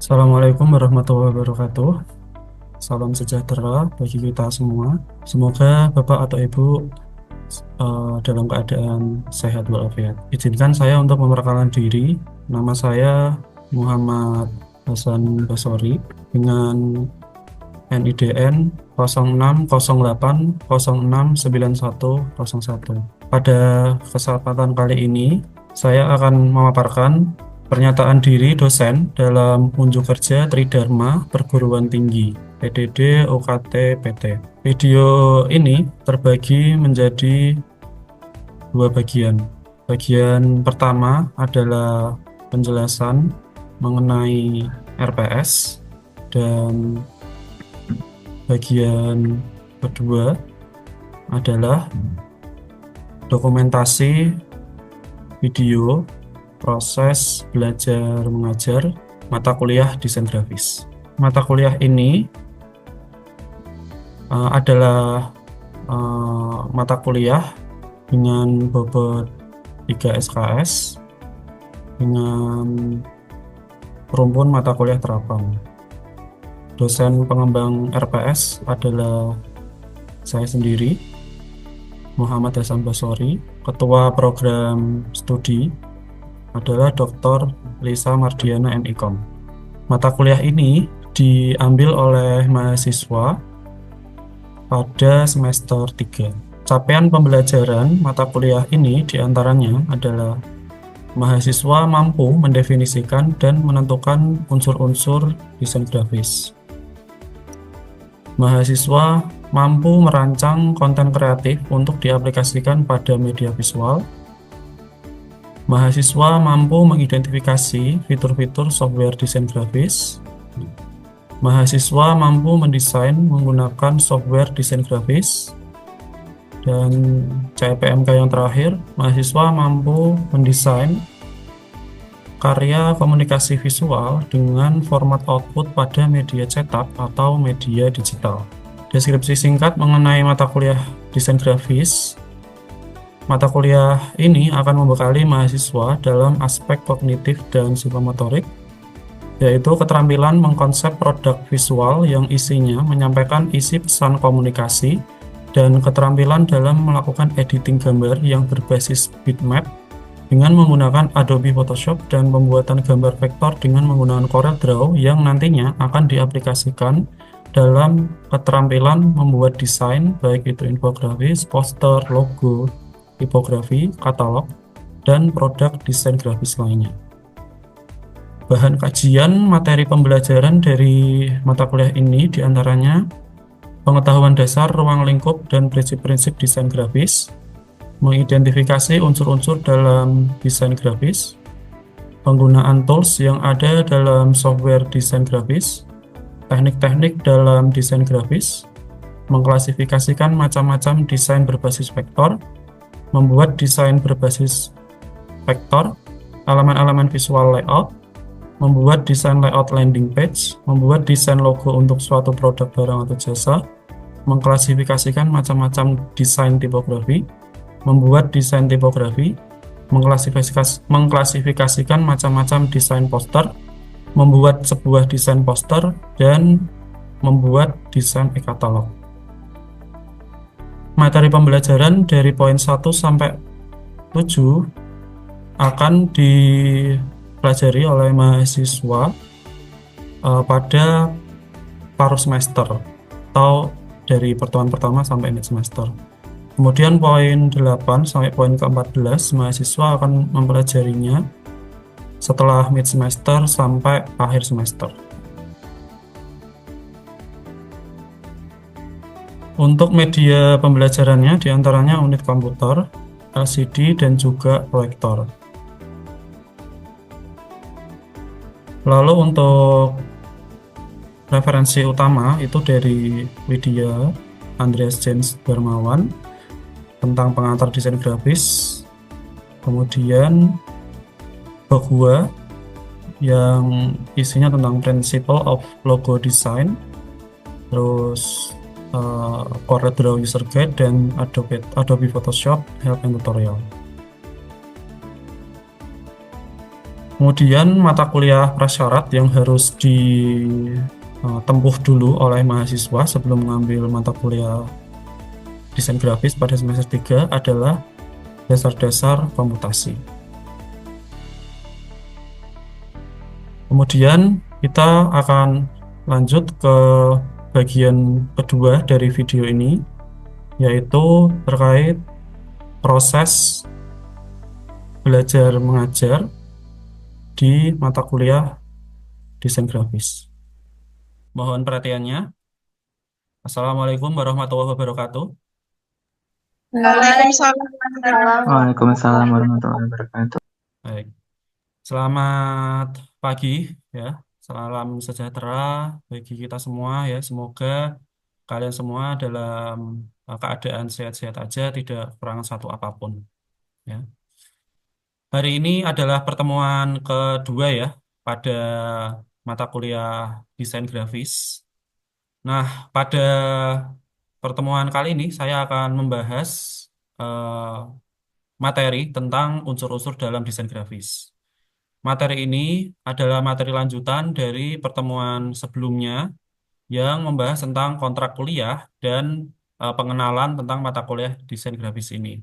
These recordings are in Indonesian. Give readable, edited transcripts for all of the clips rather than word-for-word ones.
Assalamualaikum warahmatullahi wabarakatuh. Salam sejahtera bagi kita semua. Semoga Bapak atau Ibu dalam keadaan sehat walafiat. Izinkan saya untuk memperkenalkan diri. Nama saya Muhammad Hasan Basori dengan NIDN 0608069101. Pada kesempatan kali ini, saya akan memaparkan pernyataan diri dosen dalam unjuk kerja Tridharma Perguruan Tinggi PDD UKT PT. Video ini terbagi menjadi dua bagian. Bagian pertama adalah penjelasan mengenai RPS dan bagian kedua adalah dokumentasi video proses belajar mengajar mata kuliah desain grafis. Mata kuliah ini adalah mata kuliah dengan bobot 3 SKS dengan rumpun mata kuliah terapan. Dosen pengembang RPS adalah saya sendiri, Muhammad Hasan Basori. Ketua program studi adalah Dr. Lisa Mardiana MIKOM. Mata kuliah ini diambil oleh mahasiswa pada semester 3. Capaian pembelajaran mata kuliah ini diantaranya adalah mahasiswa mampu mendefinisikan dan menentukan unsur-unsur desain grafis. Mahasiswa mampu merancang konten kreatif untuk diaplikasikan pada media visual. Mahasiswa mampu mengidentifikasi fitur-fitur software desain grafis. Mahasiswa mampu mendesain menggunakan software desain grafis. Dan CPMK yang terakhir, mahasiswa mampu mendesain karya komunikasi visual dengan format output pada media cetak atau media digital. Deskripsi singkat mengenai mata kuliah desain grafis. Mata kuliah ini akan membekali mahasiswa dalam aspek kognitif dan psikomotorik, yaitu keterampilan mengkonsep produk visual yang isinya menyampaikan isi pesan komunikasi dan keterampilan dalam melakukan editing gambar yang berbasis bitmap dengan menggunakan Adobe Photoshop dan pembuatan gambar vektor dengan menggunakan CorelDRAW yang nantinya akan diaplikasikan dalam keterampilan membuat desain, baik itu infografis, poster, logo, tipografi, katalog, dan produk desain grafis lainnya. Bahan kajian materi pembelajaran dari mata kuliah ini diantaranya pengetahuan dasar ruang lingkup dan prinsip-prinsip desain grafis, mengidentifikasi unsur-unsur dalam desain grafis, penggunaan tools yang ada dalam software desain grafis, teknik-teknik dalam desain grafis, mengklasifikasikan macam-macam desain berbasis vektor, membuat desain berbasis vektor, elemen-elemen visual layout, membuat desain layout landing page, membuat desain logo untuk suatu produk barang atau jasa, mengklasifikasikan macam-macam desain tipografi, membuat desain tipografi, mengklasifikasikan macam-macam desain poster, membuat sebuah desain poster, dan membuat desain e-katalog. Materi pembelajaran dari poin 1 sampai 7 akan dipelajari oleh mahasiswa pada paruh semester atau dari pertemuan pertama sampai mid semester. Kemudian poin 8 sampai poin ke-14 mahasiswa akan mempelajarinya setelah mid semester sampai akhir semester. Untuk media pembelajarannya diantaranya unit komputer, LCD, dan juga proyektor. Lalu untuk referensi utama itu dari Widya Andreas James Darmawan tentang pengantar desain grafis, kemudian Bahwa yang isinya tentang Principle of Logo Design, terus CorelDRAW User Guide, dan Adobe Photoshop Help and Tutorial. Kemudian mata kuliah prasyarat yang harus ditempuh dulu oleh mahasiswa sebelum mengambil mata kuliah desain grafis pada semester 3 adalah dasar-dasar komputasi. Kemudian kita akan lanjut ke bagian kedua dari video ini, yaitu terkait proses belajar mengajar di mata kuliah desain grafis. Mohon perhatiannya. Assalamualaikum warahmatullahi wabarakatuh. Waalaikumsalam. Waalaikumsalam warahmatullahi wabarakatuh. Baik, selamat pagi ya. Salam sejahtera bagi kita semua ya. Semoga kalian semua dalam keadaan sehat-sehat aja, tidak kekurangan satu apapun ya. Hari ini adalah pertemuan kedua ya pada mata kuliah desain grafis. Nah, pada pertemuan kali ini saya akan membahas eh, materi tentang unsur-unsur dalam desain grafis. Materi ini adalah materi lanjutan dari pertemuan sebelumnya yang membahas tentang kontrak kuliah dan pengenalan tentang mata kuliah desain grafis ini.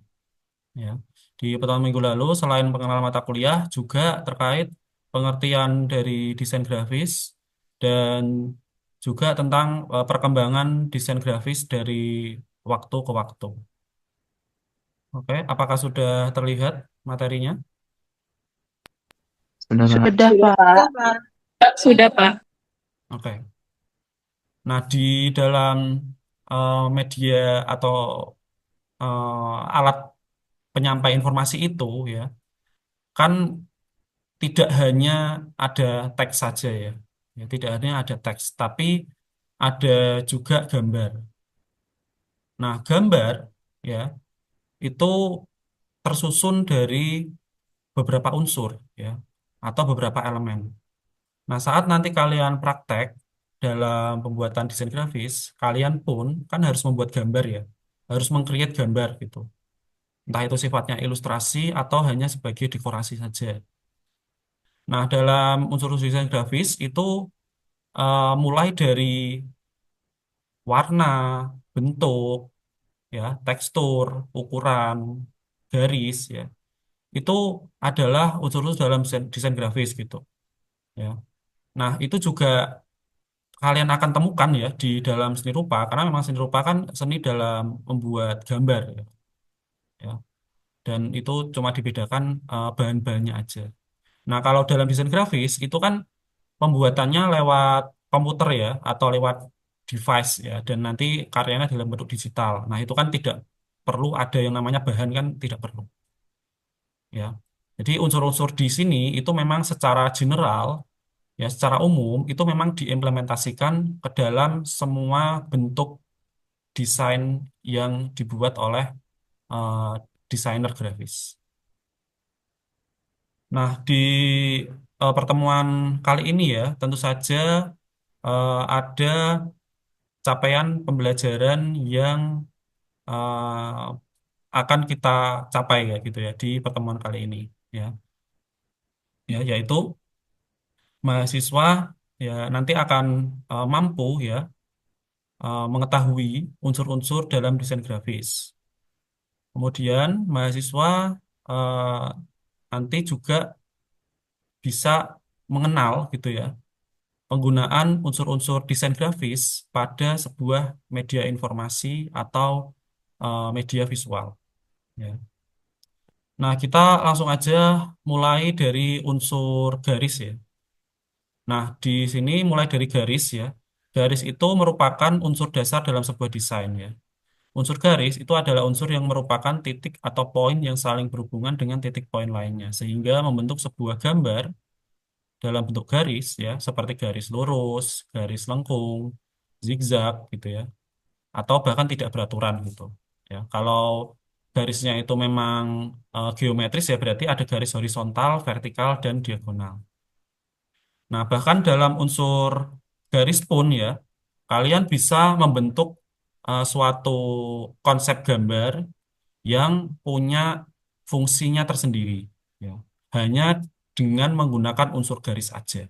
Ya. Di pertemuan minggu lalu, selain pengenalan mata kuliah, juga terkait pengertian dari desain grafis dan juga tentang perkembangan desain grafis dari waktu ke waktu. Oke, apakah sudah terlihat materinya? Sudah, Pak. Sudah, Pak. Sudah, Pak. Oke. Nah, di dalam media atau alat penyampai informasi itu ya, kan tidak hanya ada teks saja ya. Ya, tidak hanya ada teks, tapi ada juga gambar. Nah, gambar ya itu tersusun dari beberapa unsur ya atau beberapa elemen. Nah, saat nanti kalian praktek dalam pembuatan desain grafis, kalian pun kan harus membuat gambar ya, harus meng-create gambar gitu. Entah itu sifatnya ilustrasi atau hanya sebagai dekorasi saja. Nah, dalam unsur desain grafis itu mulai dari warna, bentuk, ya, tekstur, ukuran, garis, ya, itu adalah unsur-unsur dalam desain grafis gitu. Ya. Nah, itu juga kalian akan temukan ya di dalam seni rupa, karena memang seni rupa kan seni dalam membuat gambar, ya. Ya. Dan itu cuma dibedakan bahan-bahannya aja. Nah, kalau dalam desain grafis itu kan pembuatannya lewat komputer ya atau lewat device ya dan nanti karyanya dalam bentuk digital. Nah, itu kan tidak perlu ada yang namanya bahan kan tidak perlu ya. Jadi unsur-unsur di sini itu memang secara general ya secara umum itu memang diimplementasikan ke dalam semua bentuk desain yang dibuat oleh eh, desainer grafis. Nah, di pertemuan kali ini ya, tentu saja ada capaian pembelajaran yang akan kita capai ya gitu ya di pertemuan kali ini ya. Ya, yaitu mahasiswa ya nanti akan mampu ya mengetahui unsur-unsur dalam desain grafis. Kemudian mahasiswa eh, nanti juga bisa mengenal gitu ya penggunaan unsur-unsur desain grafis pada sebuah media informasi atau media visual. Ya. Nah, kita langsung aja mulai dari unsur garis ya. Nah, di sini mulai dari garis ya. Garis itu merupakan unsur dasar dalam sebuah desain ya. Unsur garis itu adalah unsur yang merupakan titik atau poin yang saling berhubungan dengan titik poin lainnya, sehingga membentuk sebuah gambar dalam bentuk garis ya, seperti garis lurus, garis lengkung, zigzag gitu ya, atau bahkan tidak beraturan gitu. Ya, kalau garisnya itu memang geometris ya berarti ada garis horizontal, vertikal, dan diagonal. Nah, bahkan dalam unsur garis pun ya, kalian bisa membentuk suatu konsep gambar yang punya fungsinya tersendiri. Ya. Hanya dengan menggunakan unsur garis aja.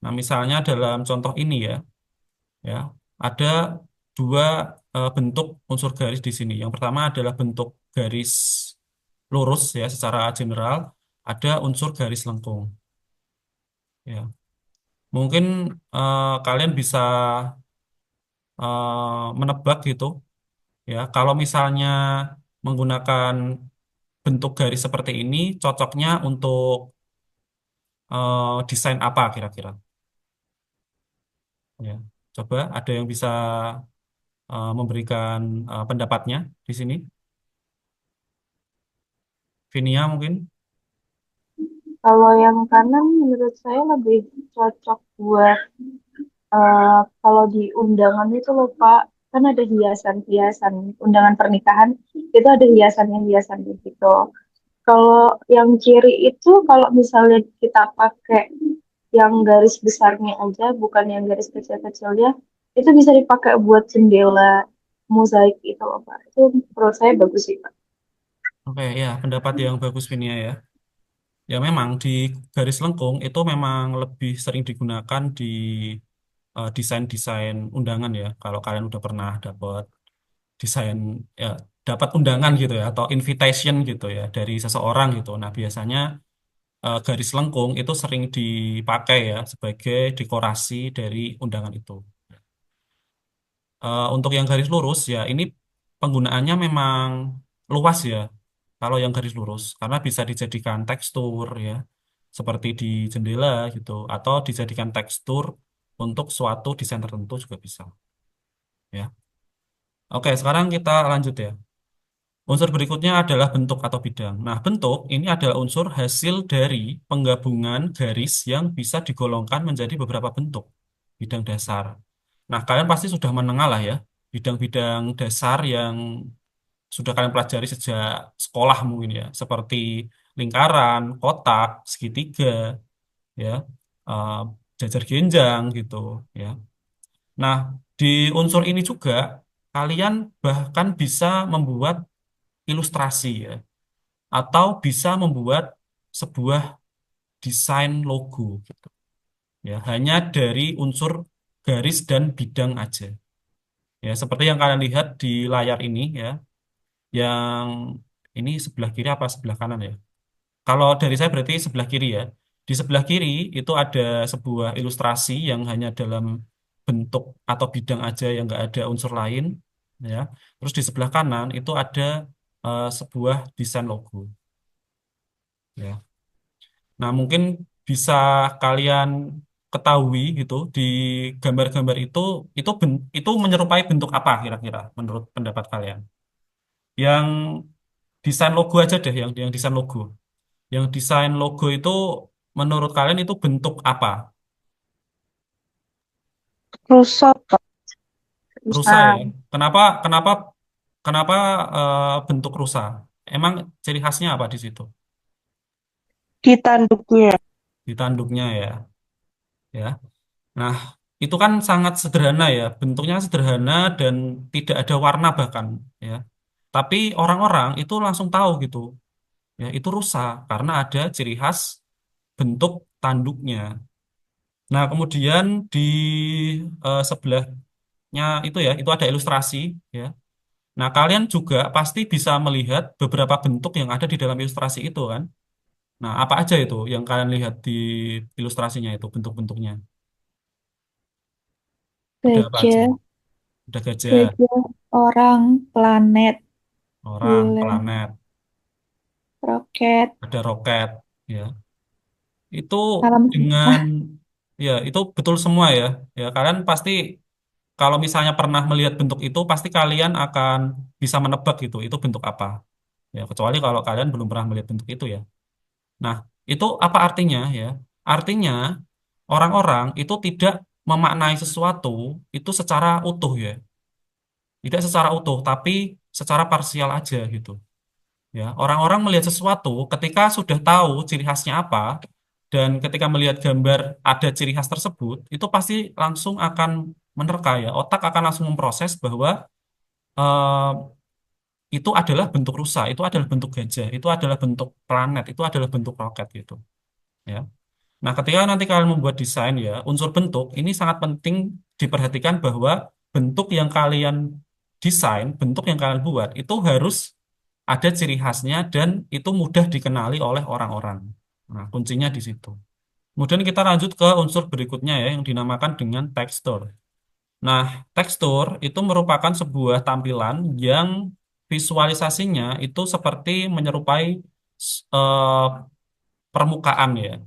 Nah, misalnya dalam contoh ini ya, ada dua bentuk unsur garis di sini. Yang pertama adalah bentuk garis lurus ya secara general, ada unsur garis lengkung ya. Mungkin kalian bisa menebak gitu ya. Kalau misalnya menggunakan bentuk garis seperti ini, cocoknya untuk desain apa kira-kira? Ya, coba ada yang bisa memberikan pendapatnya di sini. Vinia mungkin. Kalau yang kanan menurut saya lebih cocok buat kalau di undangan itu loh Pak, kan ada hiasan-hiasan undangan pernikahan, itu ada hiasan-hiasan gitu. Kalau yang kiri itu kalau misalnya kita pakai yang garis besarnya aja, bukan yang garis kecil-kecilnya, itu bisa dipakai buat jendela mozaik itu loh Pak. Itu menurut saya bagus sih Pak. Oke, ya, pendapat yang bagus Vinia ya. Ya memang di garis lengkung itu memang lebih sering digunakan di desain-desain undangan ya. Kalau kalian udah pernah dapat desain ya dapat undangan gitu ya atau invitation gitu ya dari seseorang gitu. Nah, biasanya garis lengkung itu sering dipakai ya sebagai dekorasi dari undangan itu. Untuk yang garis lurus ya ini penggunaannya memang luas ya. Kalau yang garis lurus karena bisa dijadikan tekstur ya seperti di jendela gitu atau dijadikan tekstur untuk suatu desain tertentu juga bisa ya. Oke, sekarang kita lanjut ya. Unsur berikutnya adalah bentuk atau bidang. Nah, bentuk ini adalah unsur hasil dari penggabungan garis yang bisa digolongkan menjadi beberapa bentuk bidang dasar. Nah, kalian pasti sudah mengenal lah ya, bidang-bidang dasar yang sudah kalian pelajari sejak sekolah mungkin ya, seperti lingkaran, kotak, segitiga, ya, eh, jajar genjang gitu, ya. Nah, di unsur ini juga kalian bahkan bisa membuat ilustrasi ya, atau bisa membuat sebuah desain logo gitu, ya, hanya dari unsur garis dan bidang aja. Ya, seperti yang kalian lihat di layar ini ya, yang ini sebelah kiri apa sebelah kanan ya? Kalau dari saya berarti sebelah kiri ya. Di sebelah kiri itu ada sebuah ilustrasi yang hanya dalam bentuk atau bidang aja yang nggak ada unsur lain ya. Terus di sebelah kanan itu ada sebuah desain logo ya. Nah, mungkin bisa kalian ketahui gitu di gambar-gambar itu menyerupai bentuk apa kira-kira menurut pendapat kalian? Yang desain logo aja deh, yang desain logo. Yang desain logo itu menurut kalian itu bentuk apa? Rusak, Pak. Rusa ya. Rusak Kenapa kenapa kenapa bentuk rusa? Emang ciri khasnya apa di situ? di tanduknya. Di tanduknya ya. Nah, itu kan sangat sederhana ya. Bentuknya sederhana dan tidak ada warna bahkan ya. Tapi orang-orang itu langsung tahu gitu. Ya, itu rusa karena ada ciri khas bentuk tanduknya. Nah, kemudian di sebelahnya itu ada ilustrasi ya. Nah, kalian juga pasti bisa melihat beberapa bentuk yang ada di dalam ilustrasi itu kan. Nah, apa aja itu yang kalian lihat di ilustrasinya itu bentuk-bentuknya? Ada apa aja? Gajah, Ada gajah, gajah, orang, planet, orang, bulan, planet, roket, ada roket ya. Itu alam dengan semesta. ya itu betul semua ya. Ya, kalian pasti kalau misalnya pernah melihat bentuk itu pasti kalian akan bisa menebak gitu itu bentuk apa. Ya, kecuali kalau kalian belum pernah melihat bentuk itu ya. Nah, itu apa artinya ya? Artinya orang-orang itu tidak memaknai sesuatu itu secara utuh ya. Tidak secara utuh, tapi secara parsial aja gitu. Ya, orang-orang melihat sesuatu ketika sudah tahu ciri khasnya apa dan ketika melihat gambar ada ciri khas tersebut, itu pasti langsung akan menerka ya. Otak akan langsung memproses bahwa eh, itu adalah bentuk rusa, itu adalah bentuk gajah, itu adalah bentuk planet, itu adalah bentuk roket gitu. ya. Nah, ketika nanti kalian membuat desain ya, unsur bentuk ini sangat penting diperhatikan bahwa bentuk yang kalian desain, bentuk yang kalian buat itu harus ada ciri khasnya dan itu mudah dikenali oleh orang-orang. Nah, kuncinya di situ. Kemudian kita lanjut ke unsur berikutnya ya, yang dinamakan dengan tekstur. Nah, tekstur itu merupakan sebuah tampilan yang visualisasinya itu seperti menyerupai eh, permukaan ya.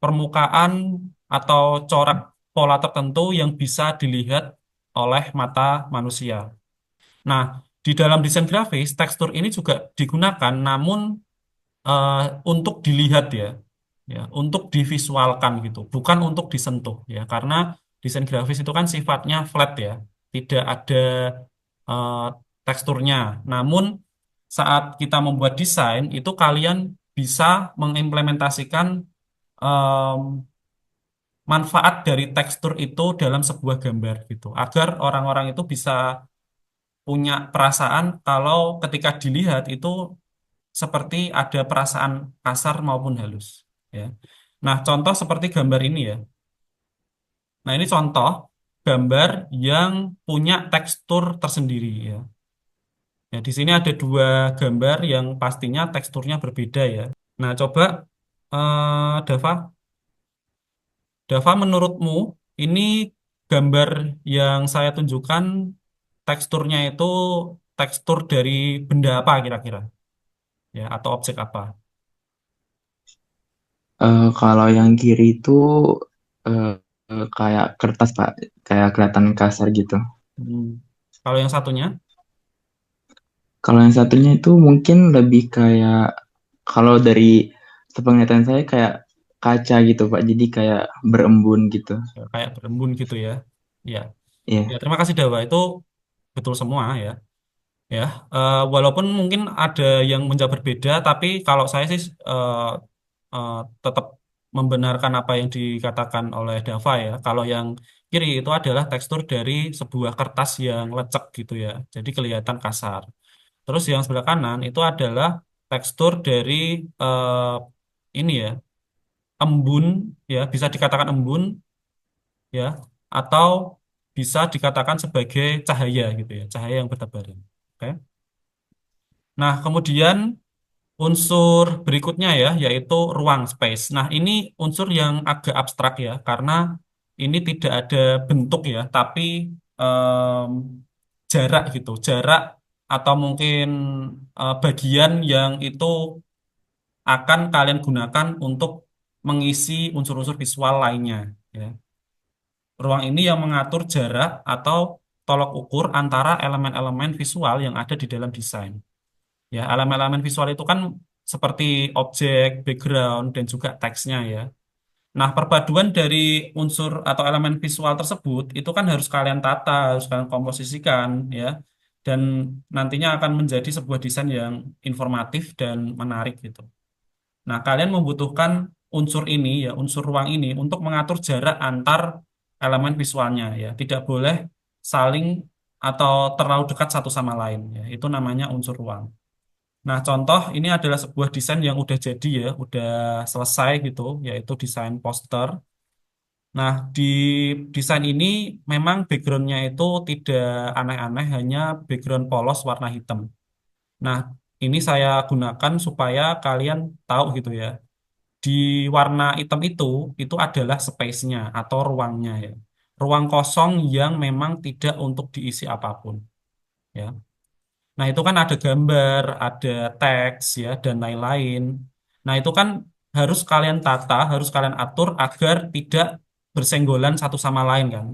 Permukaan atau corak pola tertentu yang bisa dilihat oleh mata manusia. Nah, di dalam desain grafis, tekstur ini juga digunakan namun eh, untuk dilihat ya, ya, untuk divisualkan gitu, bukan untuk disentuh ya, karena desain grafis itu kan sifatnya flat ya, tidak ada eh, teksturnya. Namun saat kita membuat desain itu kalian bisa mengimplementasikan em, manfaat dari tekstur itu dalam sebuah gambar gitu, agar orang-orang itu bisa punya perasaan kalau ketika dilihat itu seperti ada perasaan kasar maupun halus ya. Nah, contoh seperti gambar ini ya. Nah, ini contoh gambar yang punya tekstur tersendiri ya. Ya, di sini ada dua gambar yang pastinya teksturnya berbeda ya. Nah, coba Dava, menurutmu ini gambar yang saya tunjukkan teksturnya itu tekstur dari benda apa kira-kira? Ya, atau objek apa? Kalau yang kiri itu eh, kayak kertas Pak, kayak kelihatan kasar gitu. Hmm. Kalau yang satunya? Kalau yang satunya itu mungkin lebih kayak, kalau dari sepenglihatan saya kayak kaca gitu Pak, jadi kayak berembun gitu. Ya, kayak berembun gitu ya. Ya, ya Iya. terima kasih Dawa. Itu betul semua ya. Ya, walaupun mungkin ada yang menjawab berbeda, tapi kalau saya sih eh, eh, tetap membenarkan apa yang dikatakan oleh Dava ya. Kalau yang kiri itu adalah tekstur dari sebuah kertas yang lecek gitu ya. Jadi kelihatan kasar. Terus yang sebelah kanan itu adalah tekstur dari eh, ini ya, embun ya, bisa dikatakan embun ya, atau bisa dikatakan sebagai cahaya gitu ya, cahaya yang bertebaran. Oke. Nah, kemudian unsur berikutnya ya, yaitu ruang space. Nah, ini unsur yang agak abstrak ya, karena ini tidak ada bentuk ya, tapi em, jarak gitu, jarak atau mungkin bagian yang itu akan kalian gunakan untuk mengisi unsur-unsur visual lainnya. Ya. Ruang ini yang mengatur jarak atau tolok ukur antara elemen-elemen visual yang ada di dalam desain. Ya, elemen-elemen visual itu kan seperti objek, background, dan juga teksnya ya. Nah, perpaduan dari unsur atau elemen visual tersebut itu kan harus kalian tata, harus kalian komposisikan ya. Dan nantinya akan menjadi sebuah desain yang informatif dan menarik gitu. Nah, kalian membutuhkan unsur ini ya, unsur ruang ini untuk mengatur jarak antar elemen visualnya ya. Tidak boleh saling atau terlalu dekat satu sama lain ya. Itu namanya unsur ruang. Nah, contoh ini adalah sebuah desain yang udah jadi ya, udah selesai gitu, yaitu desain poster. Nah, di desain ini memang backgroundnya itu tidak aneh-aneh, hanya background polos warna hitam. Nah, ini saya gunakan supaya kalian tahu gitu ya. Di warna hitam itu adalah space-nya atau ruangnya ya. Ruang kosong yang memang tidak untuk diisi apapun ya. Nah, itu kan ada gambar, ada teks ya dan lain-lain. Nah, itu kan harus kalian tata, harus kalian atur agar tidak bersenggolan satu sama lain kan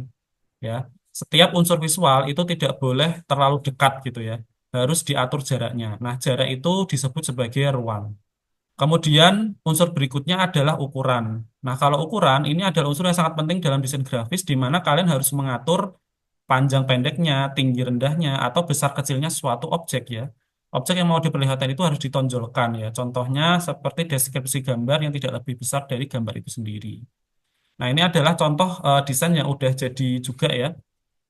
ya. Setiap unsur visual itu tidak boleh terlalu dekat gitu ya. Harus diatur jaraknya. Nah, jarak itu disebut sebagai ruang. Kemudian unsur berikutnya adalah ukuran. Nah, kalau ukuran ini adalah unsur yang sangat penting dalam desain grafis di mana kalian harus mengatur panjang pendeknya, tinggi rendahnya, atau besar kecilnya suatu objek ya. Objek yang mau diperlihatkan itu harus ditonjolkan ya. Contohnya seperti deskripsi gambar yang tidak lebih besar dari gambar itu sendiri. Nah, ini adalah contoh desain yang udah jadi juga ya.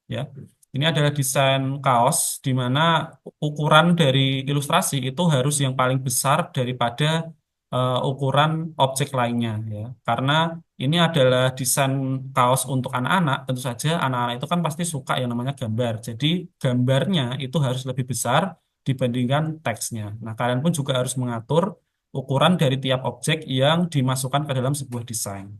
Ya, ini adalah desain kaos di mana ukuran dari ilustrasi itu harus yang paling besar daripada ukuran objek lainnya ya. Karena ini adalah desain kaos untuk anak-anak, tentu saja anak-anak itu kan pasti suka yang namanya gambar. Jadi gambarnya itu harus lebih besar dibandingkan teksnya. Nah, kalian pun juga harus mengatur ukuran dari tiap objek yang dimasukkan ke dalam sebuah desain.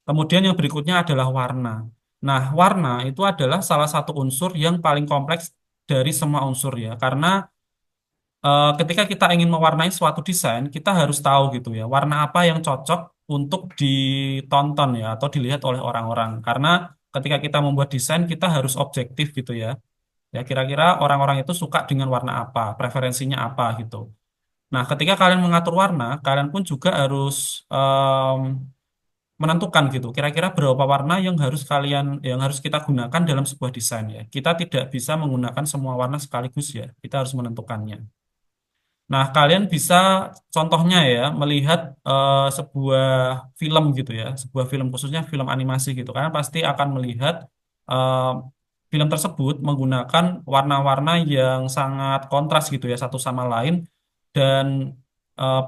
Kemudian yang berikutnya adalah warna. Nah, warna itu adalah salah satu unsur yang paling kompleks dari semua unsur ya, karena ketika kita ingin mewarnai suatu desain, kita harus tahu gitu ya, warna apa yang cocok untuk ditonton ya, atau dilihat oleh orang-orang. Karena ketika kita membuat desain, kita harus objektif gitu ya. Ya, kira-kira orang-orang itu suka dengan warna apa, preferensinya apa gitu. Nah, ketika kalian mengatur warna, kalian pun juga harus menentukan gitu, kira-kira berapa warna yang harus kita gunakan dalam sebuah desain ya. Kita tidak bisa menggunakan semua warna sekaligus ya. Kita harus menentukannya. Nah, kalian bisa contohnya ya melihat sebuah film gitu ya, sebuah film khususnya film animasi gitu, karena pasti akan melihat eh, film tersebut menggunakan warna-warna yang sangat kontras gitu ya satu sama lain, dan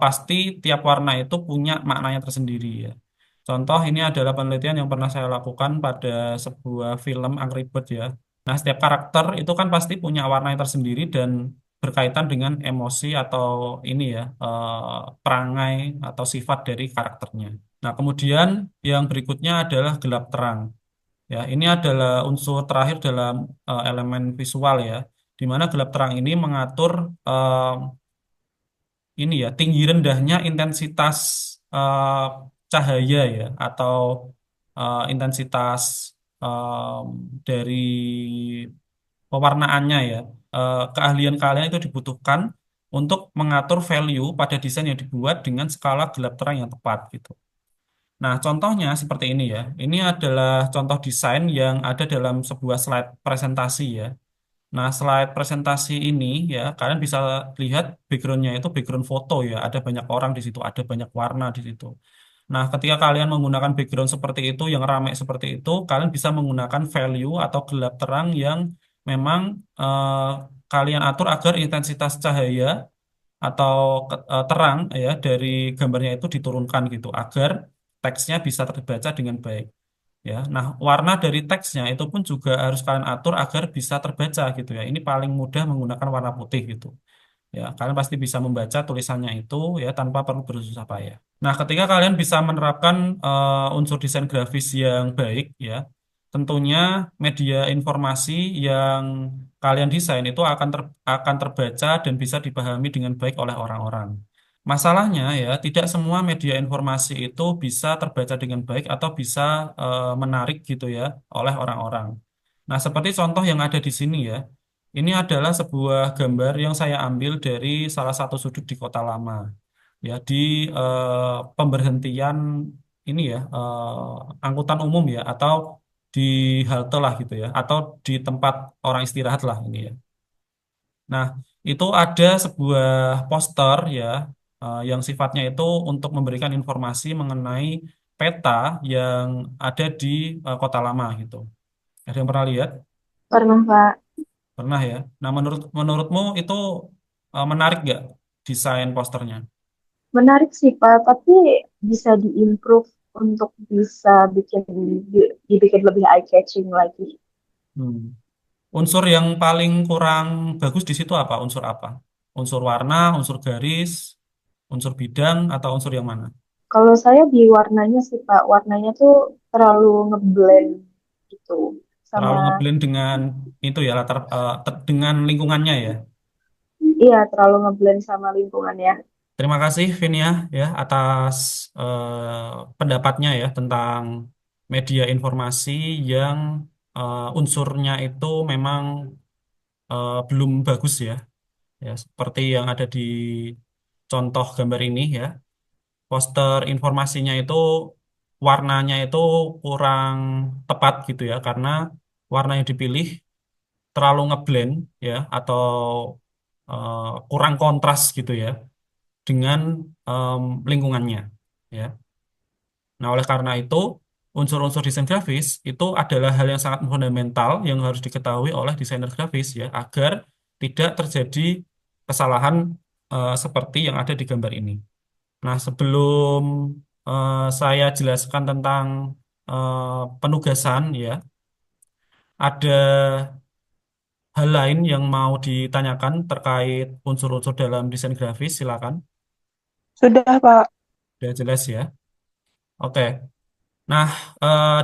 pasti tiap warna itu punya maknanya tersendiri ya. Contoh ini adalah penelitian yang pernah saya lakukan pada sebuah film Angry Bird ya. Nah, setiap karakter itu kan pasti punya warna yang tersendiri dan berkaitan dengan emosi atau ini ya, perangai atau sifat dari karakternya. Nah, kemudian yang berikutnya adalah gelap terang. Ya, ini adalah unsur terakhir dalam elemen visual ya, di mana gelap terang ini mengatur eh, ini ya, tinggi rendahnya intensitas eh, cahaya ya, atau intensitas dari pewarnaannya ya. Keahlian kalian itu dibutuhkan untuk mengatur value pada desain yang dibuat dengan skala gelap terang yang tepat gitu. Nah, contohnya seperti ini ya. Ini adalah contoh desain yang ada dalam sebuah slide presentasi ya. Nah, slide presentasi ini ya, kalian bisa lihat backgroundnya itu background foto ya. Ada banyak orang di situ, ada banyak warna di situ. Nah, ketika kalian menggunakan background seperti itu, yang ramai seperti itu, kalian bisa menggunakan value atau gelap terang yang memang kalian atur agar intensitas cahaya atau terang ya dari gambarnya itu diturunkan gitu, agar teksnya bisa terbaca dengan baik. Ya, nah warna dari teksnya itu pun juga harus kalian atur agar bisa terbaca gitu ya. Ini paling mudah menggunakan warna putih gitu. Ya, kalian pasti bisa membaca tulisannya itu ya tanpa perlu bersusah payah. Nah, ketika kalian bisa menerapkan unsur desain grafis yang baik ya, tentunya media informasi yang kalian desain itu akan terbaca dan bisa dipahami dengan baik oleh orang-orang. Masalahnya ya, tidak semua media informasi itu bisa terbaca dengan baik atau bisa menarik gitu ya oleh orang-orang. Nah, seperti contoh yang ada di sini ya. Ini adalah sebuah gambar yang saya ambil dari salah satu sudut di Kota Lama. Ya, di pemberhentian ini ya, angkutan umum ya, atau di halte lah gitu ya, atau di tempat orang istirahat lah ini ya. Nah, itu ada sebuah poster ya, yang sifatnya itu untuk memberikan informasi mengenai peta yang ada di Kota Lama gitu. Ada yang pernah lihat? Pernah, Pak. Pernah ya. Nah, menurutmu itu menarik nggak desain posternya? Menarik sih, Pak, tapi bisa diimprove untuk bisa dibikin lebih eye-catching lagi. Hmm. Unsur yang paling kurang bagus di situ apa? Unsur apa? Unsur warna, unsur garis, unsur bidang, atau unsur yang mana? Kalau saya di warnanya sih, Pak, warnanya tuh terlalu ngeblend gitu. Sama, Terlalu ngeblend dengan itu ya dengan lingkungannya ya. iya, terlalu ngeblend sama lingkungannya. Terima kasih Vinia ya atas pendapatnya ya tentang media informasi yang unsurnya itu memang belum bagus ya. Ya, seperti yang ada di contoh gambar ini ya. Poster informasinya itu warnanya itu kurang tepat gitu ya, karena warna yang dipilih terlalu ngeblend ya, atau kurang kontras gitu ya dengan lingkungannya ya. Nah, oleh karena itu unsur-unsur desain grafis itu adalah hal yang sangat fundamental yang harus diketahui oleh desainer grafis ya, agar tidak terjadi kesalahan seperti yang ada di gambar ini. Nah, sebelum saya jelaskan tentang penugasan ya, ada hal lain yang mau ditanyakan terkait unsur-unsur dalam desain grafis, silakan. Sudah, Pak. Sudah jelas ya. Oke. Nah,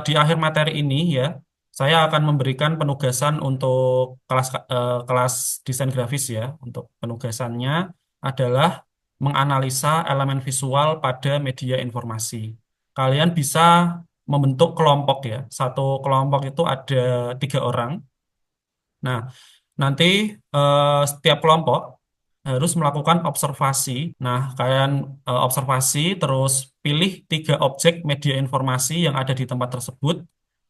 di akhir materi ini ya, saya akan memberikan penugasan untuk kelas desain grafis ya. Untuk penugasannya adalah menganalisa elemen visual pada media informasi. Kalian bisa membentuk kelompok ya. Satu kelompok itu ada 3 orang. Nah, nanti setiap kelompok harus melakukan observasi. Nah, kalian observasi terus pilih 3 objek media informasi yang ada di tempat tersebut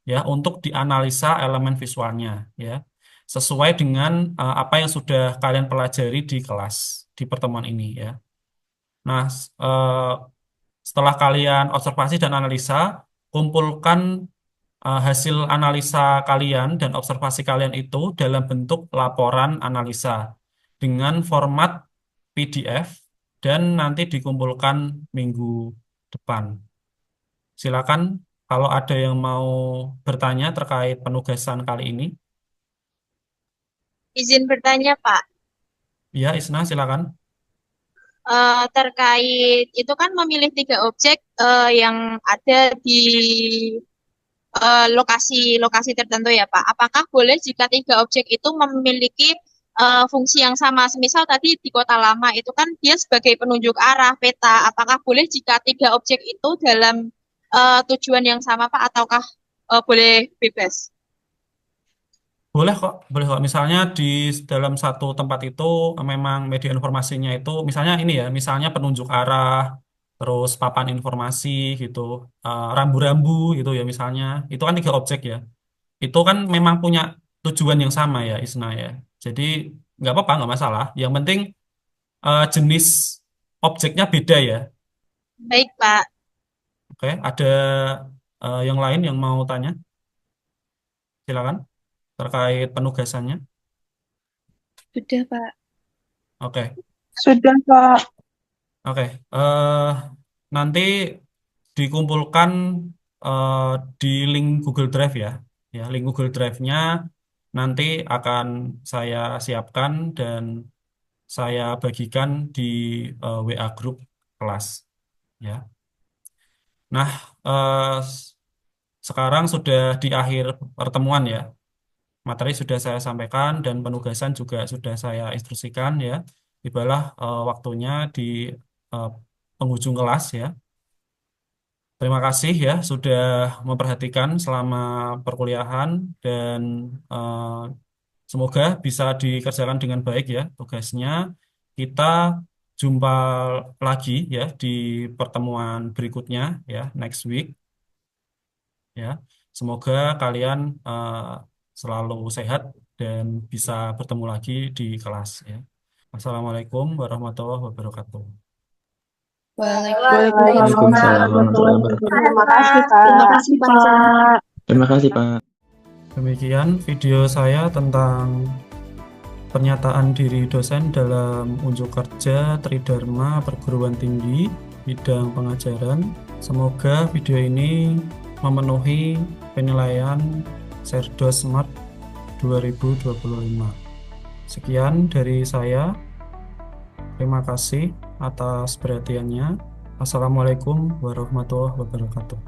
ya untuk dianalisa elemen visualnya ya. Sesuai dengan apa yang sudah kalian pelajari di kelas di pertemuan ini ya. Nah, setelah kalian observasi dan analisa, kumpulkan hasil analisa kalian dan observasi kalian itu dalam bentuk laporan analisa dengan format PDF dan nanti dikumpulkan minggu depan. Silakan kalau ada yang mau bertanya terkait penugasan kali ini. Izin bertanya, Pak. Ya, Isna, silakan. Terkait itu kan memilih 3 objek yang ada di lokasi-lokasi tertentu ya, Pak. Apakah boleh jika 3 objek itu memiliki fungsi yang sama? Semisal tadi di Kota Lama itu kan dia sebagai penunjuk arah peta. Apakah boleh jika 3 objek itu dalam tujuan yang sama, Pak? Ataukah boleh bebas? Boleh kok. Misalnya di dalam satu tempat itu memang media informasinya itu, misalnya ini ya, misalnya penunjuk arah, terus papan informasi gitu, rambu-rambu gitu ya misalnya, itu kan 3 objek ya. Itu kan memang punya tujuan yang sama ya, Isna ya. Jadi nggak apa-apa, nggak masalah. Yang penting jenis objeknya beda ya. Baik, Pak. Oke, ada yang lain yang mau tanya? Silakan terkait penugasannya. Sudah, Pak. Oke. Sudah, Pak. Oke, nanti dikumpulkan eh, di link Google Drive ya. Ya, link Google Drive-nya nanti akan saya siapkan dan saya bagikan di WA grup kelas. Ya. Nah, sekarang sudah di akhir pertemuan ya. Materi sudah saya sampaikan dan penugasan juga sudah saya instruksikan ya. Tibalah waktunya di eh, penghujung kelas ya. Terima kasih ya sudah memperhatikan selama perkuliahan dan eh, semoga bisa dikerjakan dengan baik ya tugasnya. Kita jumpa lagi ya di pertemuan berikutnya ya next week ya. Semoga kalian selalu sehat dan bisa bertemu lagi di kelas ya. Assalamualaikum warahmatullahi wabarakatuh. Waalaikumsalam warahmatullahi wabarakatuh. Terima kasih, Pak. Terima kasih, Pak. Terima kasih, Pak. Demikian video saya tentang pernyataan diri dosen dalam unjuk kerja Tridharma Perguruan Tinggi bidang pengajaran. Semoga video ini memenuhi penilaian Cerdas Smart 2025. Sekian dari saya. Terima kasih atas perhatiannya. Assalamualaikum warahmatullahi wabarakatuh.